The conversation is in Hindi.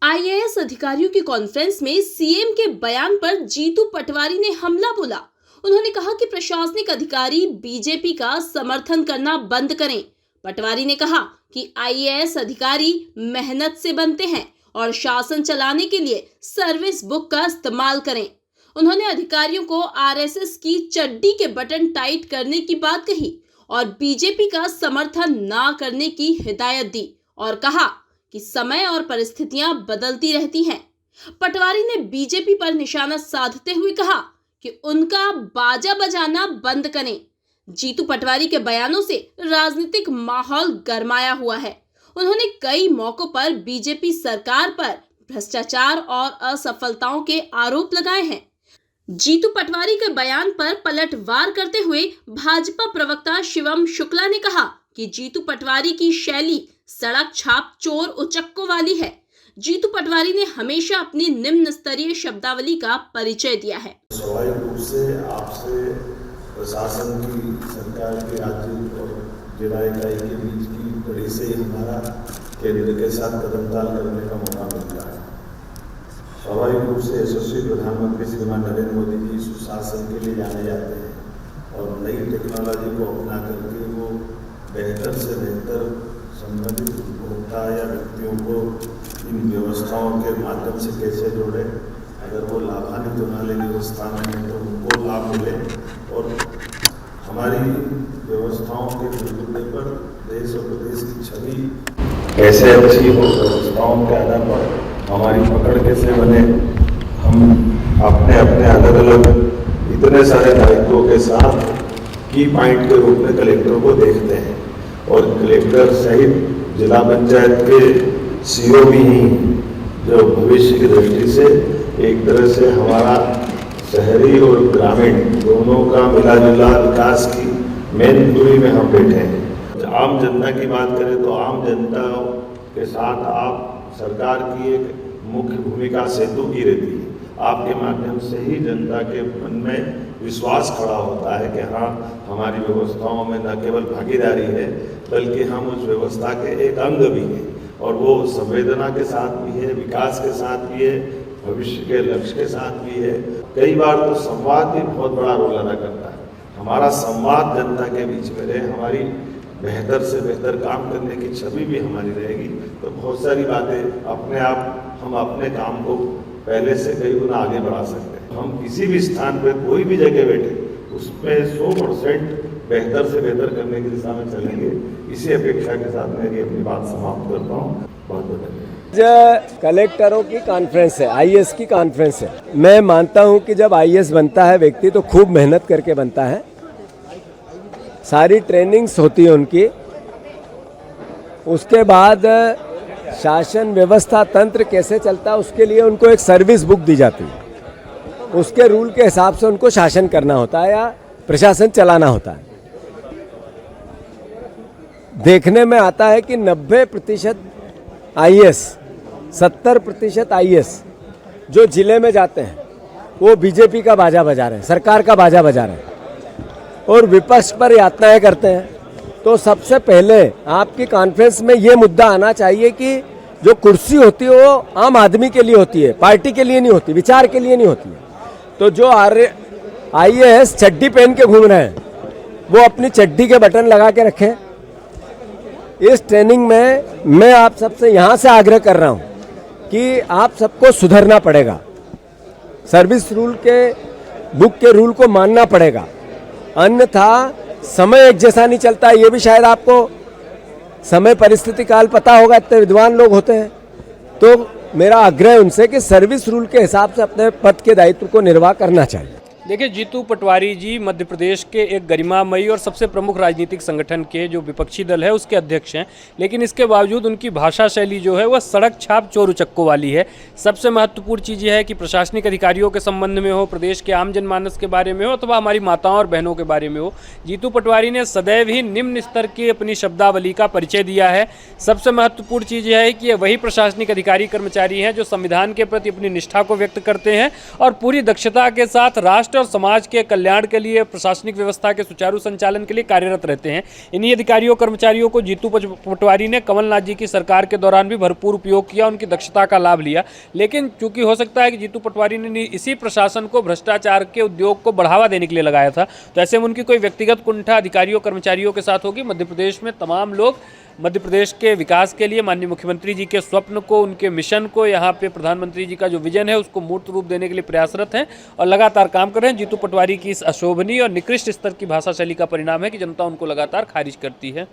आईएएस अधिकारियों की कॉन्फ्रेंस में सीएम के बयान पर जीतू पटवारी ने हमला बोला। उन्होंने कहा कि प्रशासनिक अधिकारी बीजेपी का समर्थन करना बंद करें। पटवारी ने कहा कि आईएएस अधिकारी मेहनत से बनते हैं और शासन चलाने के लिए सर्विस बुक का इस्तेमाल करें। उन्होंने अधिकारियों को आरएसएस की चड्डी के बटन टाइट करने की बात कही और बीजेपी का समर्थन ना करने की हिदायत दी और कहा कि समय और परिस्थितियां बदलती रहती हैं। पटवारी ने बीजेपी पर निशाना साधते हुए कहा कि उनका बाजा बजाना बंद करें। जीतू पटवारी के बयानों से राजनीतिक माहौल गरमाया हुआ है। उन्होंने कई मौकों पर बीजेपी सरकार पर भ्रष्टाचार और असफलताओं के आरोप लगाए हैं। जीतू पटवारी के बयान पर पलटवार करते हुए भाजपा प्रवक्ता शिवम शुक्ला ने कहा कि जीतू पटवारी की शैली सड़क छाप चोर उचक्कों वाली है। जीतू पटवारी ने हमेशा अपनी निम्न स्तरीय शब्दावली का परिचय दिया है। स्वाभाविक रूप से आपसे प्रशासन की, सरकार के, राज्य और जिला इकाई के बीच की कड़ी से हमारा केंद्र के साथ कदमताल करने का मौका मिलता है। स्वाभाविक रूप से यशस्वी प्रधानमंत्री श्रीमान नरेंद्र मोदी जी सुशासन के लिए जाने जाते हैं और नई टेक्नोलॉजी को अपना करके वो बेहतर से बेहतर संबंधित उपभोक्ता या व्यक्तियों को इन व्यवस्थाओं के माध्यम से कैसे जोड़े, अगर वो लाभान्वित होने वाली व्यवस्था में है तो उनको लाभ मिले और हमारी व्यवस्थाओं के बिल्कुल पर देश और प्रदेश की छवि कैसे अच्छी हो, व्यवस्थाओं के आधार पर हमारी पकड़ कैसे बने। हम अपने अपने अलग अलग इतने सारे दायित्वों के साथ की पॉइंट के रूप में कलेक्टर को देखते हैं और कलेक्टर सहित जिला पंचायत के सीओ भी ही जो भविष्य की दृष्टि से एक तरह से हमारा शहरी और ग्रामीण दोनों का मिला जुला विकास की मेन दूरी में हम बैठे हैं। आम जनता की बात करें तो आम जनता के साथ आप सरकार की एक मुख्य भूमिका सेतु की रहती है। आपके माध्यम से ही जनता के मन में विश्वास खड़ा होता है कि हाँ, हमारी व्यवस्थाओं में न केवल भागीदारी है बल्कि हम उस व्यवस्था के एक अंग भी हैं और वो संवेदना के साथ भी है, विकास के साथ भी है, भविष्य के लक्ष्य के साथ भी है। कई बार तो संवाद भी बहुत बड़ा रोल अदा करता है। हमारा संवाद जनता के बीच में रहे, हमारी बेहतर से बेहतर काम करने की छवि भी हमारी रहेगी तो बहुत सारी बातें अपने आप हम अपने काम को पहले से कई गुना आगे बढ़ा सकते हैं। हम किसी भी स्थान पे कोई भी जगह बैठे उसमें 100% बेहतर से बेहतर करने की दिशा में चलेंगे। इसी अपेक्षा के साथ मैं अपनी बात समाप्त करता हूँ। बहुत बहुत धन्यवाद। कलेक्टरों की कॉन्फ्रेंस है, आईएएस की कॉन्फ्रेंस है। मैं मानता हूँ कि जब आईएएस बनता है व्यक्ति तो खूब मेहनत करके बनता है, सारी ट्रेनिंग्स होती है उनकी। उसके बाद शासन व्यवस्था तंत्र कैसे चलता है उसके लिए उनको एक सर्विस बुक दी जाती है। उसके रूल के हिसाब से उनको शासन करना होता है या प्रशासन चलाना होता है। देखने में आता है कि 90% आईएएस, 70% आईएएस जो जिले में जाते हैं वो बीजेपी का बाजा बजा रहे हैं, सरकार का बाजा बजा रहे हैं और विपक्ष पर यातनाएं करते हैं। तो सबसे पहले आपकी कॉन्फ्रेंस में ये मुद्दा आना चाहिए कि जो कुर्सी होती है वो आम आदमी के लिए होती है, पार्टी के लिए नहीं होती, विचार के लिए नहीं होती है। तो जो आईएएस चड्डी पहन के घूम रहे हैं वो अपनी चड्डी के बटन लगा के रखें। इस ट्रेनिंग में मैं आप सबसे यहाँ से आग्रह कर रहा हूँ कि आप सबको सुधरना पड़ेगा, सर्विस रूल के बुक के रूल को मानना पड़ेगा, अन्यथा समय एक जैसा नहीं चलता। ये भी शायद आपको समय परिस्थिति काल पता होगा, इतने विद्वान लोग होते हैं। तो मेरा आग्रह उनसे कि सर्विस रूल के हिसाब से अपने पद के दायित्व को निर्वाह करना चाहिए। देखिए, जीतू पटवारी जी मध्य प्रदेश के एक गरिमामयी और सबसे प्रमुख राजनीतिक संगठन के जो विपक्षी दल है उसके अध्यक्ष हैं, लेकिन इसके बावजूद उनकी भाषा शैली जो है वह सड़क छाप चोर उचक्कों वाली है। सबसे महत्वपूर्ण चीज़ यह है कि प्रशासनिक अधिकारियों के संबंध में हो, प्रदेश के आम जनमानस के बारे में हो अथवा हमारी माताओं और बहनों के बारे में हो, जीतू पटवारी ने सदैव ही निम्न स्तर की अपनी शब्दावली का परिचय दिया है। सबसे महत्वपूर्ण चीज़ यह है कि ये वही प्रशासनिक अधिकारी कर्मचारी हैं जो संविधान के प्रति अपनी निष्ठा को व्यक्त करते हैं और पूरी दक्षता के साथ राष्ट्र राष्ट्र और समाज के कल्याण के लिए, प्रशासनिक व्यवस्था के सुचारू संचालन के लिए कार्यरत रहते हैं। इन्हीं अधिकारियों कर्मचारियों को जीतू पटवारी ने कमलनाथ जी की सरकार के दौरान भी भरपूर उपयोग किया, उनकी दक्षता का लाभ लिया। लेकिन चूंकि हो सकता है कि जीतू पटवारी ने इसी प्रशासन को भ्रष्टाचार के उद्योग को बढ़ावा देने के लिए लगाया था, तो ऐसे में उनकी कोई व्यक्तिगत कुंठा अधिकारियों कर्मचारियों के साथ होगी। मध्य प्रदेश में तमाम लोग मध्य प्रदेश के विकास के लिए माननीय मुख्यमंत्री जी के स्वप्न को, उनके मिशन को, यहाँ पे प्रधानमंत्री जी का जो विजन है उसको मूर्त रूप देने के लिए प्रयासरत हैं और लगातार काम कर रहे हैं। जीतू पटवारी की इस अशोभनीय और निकृष्ट स्तर की भाषा शैली का परिणाम है कि जनता उनको लगातार खारिज करती है।